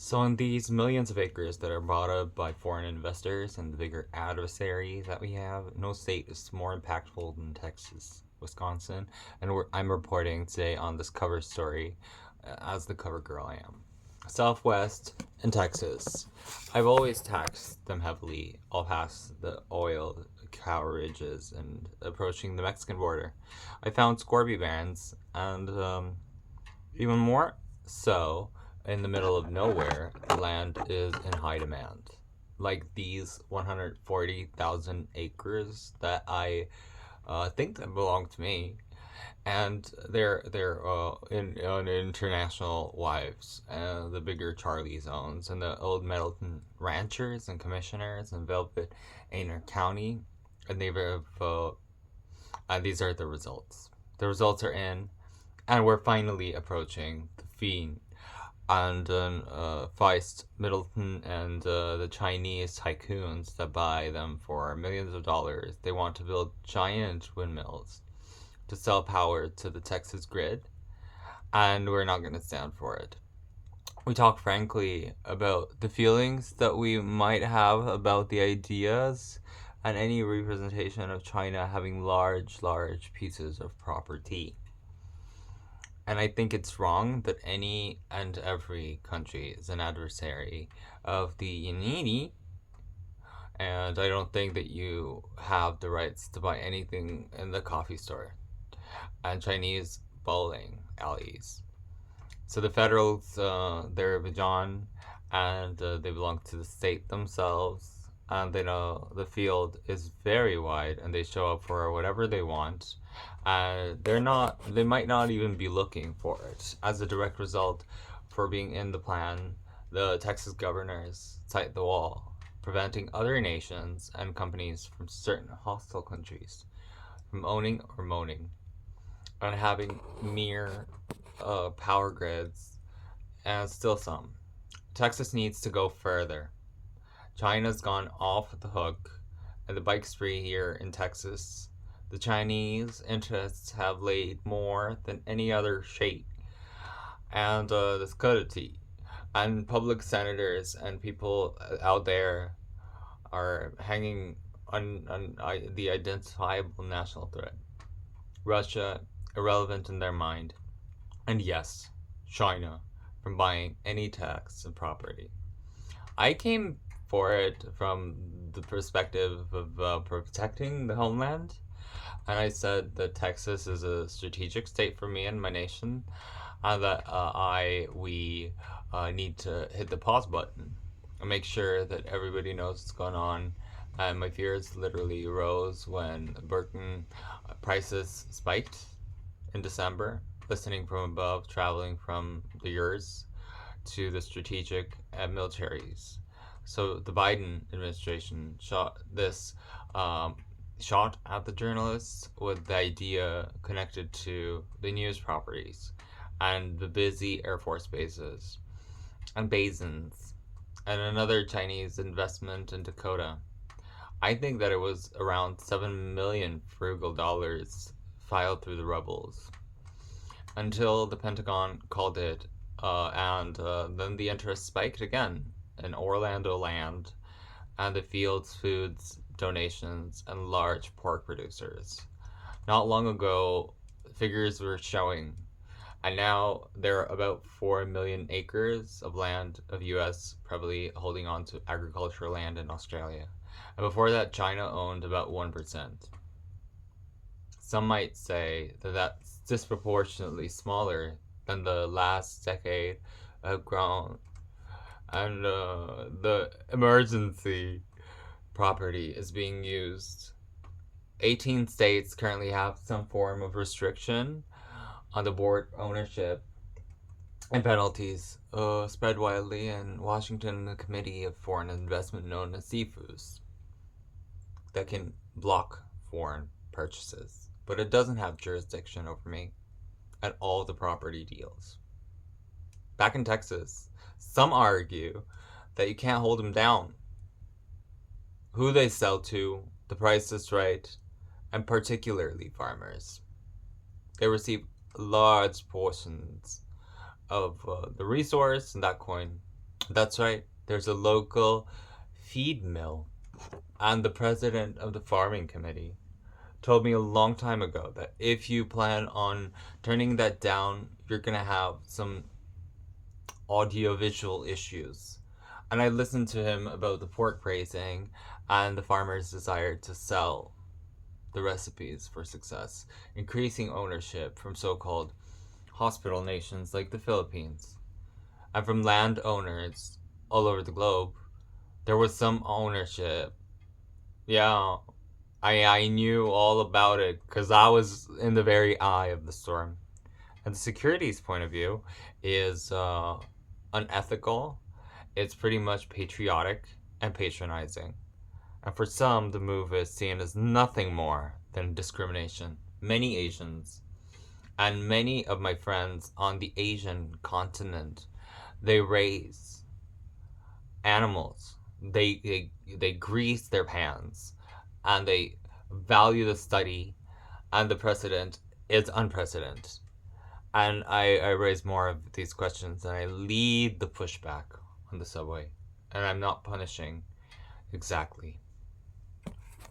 So, in these millions of acres that are bought up by foreign investors and the bigger adversaries that we have, no state is more impactful than Texas, Wisconsin, and I'm reporting today on this cover story as the cover girl I am. Southwest and Texas. I've always taxed them heavily, all past the oil cow ridges and approaching the Mexican border. I found Scorby bands and even more so, in the middle of nowhere, the land is in high demand. Like these 140,000 acres that I think that belong to me, and they're in on international wives, the bigger Charlie zones, and the old Middleton ranchers and commissioners in Velvet Aner County, and these are the results. The results are in, and we're finally approaching the fiend and Feist, Middleton, and the Chinese tycoons that buy them for millions of dollars. They want to build giant windmills to sell power to the Texas grid, and we're not going to stand for it. We talk frankly about the feelings that we might have about the ideas and any representation of China having large pieces of property. And I think it's wrong that any and every country is an adversary of the needy. And I don't think that you have the rights to buy anything in the coffee store and Chinese bowling alleys. So the federals, they're Bajan, and they belong to the state themselves. And they know the field is very wide, and they show up for whatever they want. They might not even be looking for it. As a direct result, for being in the plan, the Texas governors cite the wall, preventing other nations and companies from certain hostile countries from owning or moaning on having mere power grids, and still some. Texas needs to go further. China's gone off the hook, and the bike spree here in Texas. The Chinese interests have laid more than any other state, and this commodity. And public senators and people out there are hanging on the identifiable national threat. Russia, irrelevant in their mind. And yes, China, from buying any tax and property. I came for it from the perspective of protecting the homeland, and I said that Texas is a strategic state for me and my nation, and that we need to hit the pause button and make sure that everybody knows what's going on. And my fears literally rose when Burton prices spiked in December, listening from above, traveling from the yurts to the strategic militaries. So the Biden administration um, shot at the journalists with the idea connected to the news properties and the busy Air Force bases and basins and another Chinese investment in Dakota. I think that it was around 7 million frugal dollars filed through the rebels until the Pentagon called it, and then the interest spiked again in Orlando land and the Fields Foods donations and large pork producers. Not long ago, figures were showing, and now there are about 4 million acres of land of US probably holding on to agricultural land in Australia. And before that, China owned about 1%. Some might say that that's disproportionately smaller than the last decade have grown, and the emergency property is being used. 18 states currently have some form of restriction on the board ownership, and penalties spread widely in Washington, the Committee of Foreign Investment known as CFUS that can block foreign purchases. But it doesn't have jurisdiction over me at all the property deals. Back in Texas, some argue that you can't hold them down. Who they sell to, the price is right, and particularly farmers. They receive large portions of the resource, and that coin That's right. There's a local feed mill, and the president of the farming committee told me a long time ago that if you plan on turning that down, you're gonna have some audiovisual issues. And I listened to him about the pork raising and the farmer's desire to sell the recipes for success, increasing ownership from so called hospital nations like the Philippines and from landowners all over the globe. There was some ownership. Yeah, I knew all about it because I was in the very eye of the storm. And the security's point of view is unethical. It's pretty much patriotic and patronizing. And for some, the move is seen as nothing more than discrimination. Many Asians and many of my friends on the Asian continent, they raise animals. They grease their pans, and they value the study, and the precedent is unprecedented. And I raise more of these questions, and I lead the pushback on the subway, and I'm not punishing exactly.